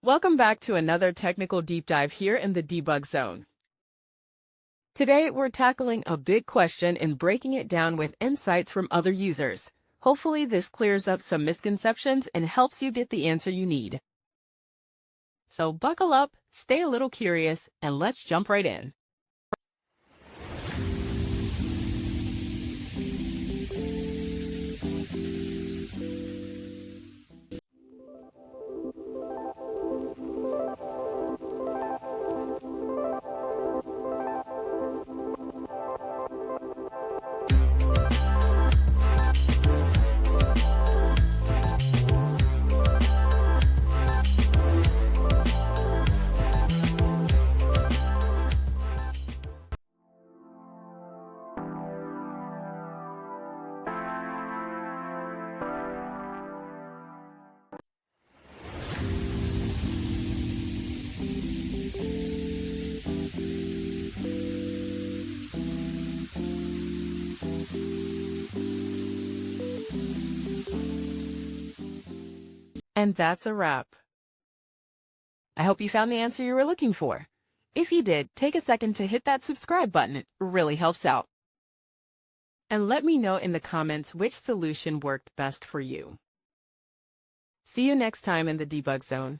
Welcome back to another technical deep dive here in the debug zone. Today, we're tackling a big question and breaking it down with insights from other users. Hopefully, this clears up some misconceptions and helps you get the answer you need. So buckle up, stay a little curious, and let's jump right in. And that's a wrap. I hope you found the answer you were looking for. If you did, take a second to hit that subscribe button. It really helps out. And let me know in the comments which solution worked best for you. See you next time in the debug zone.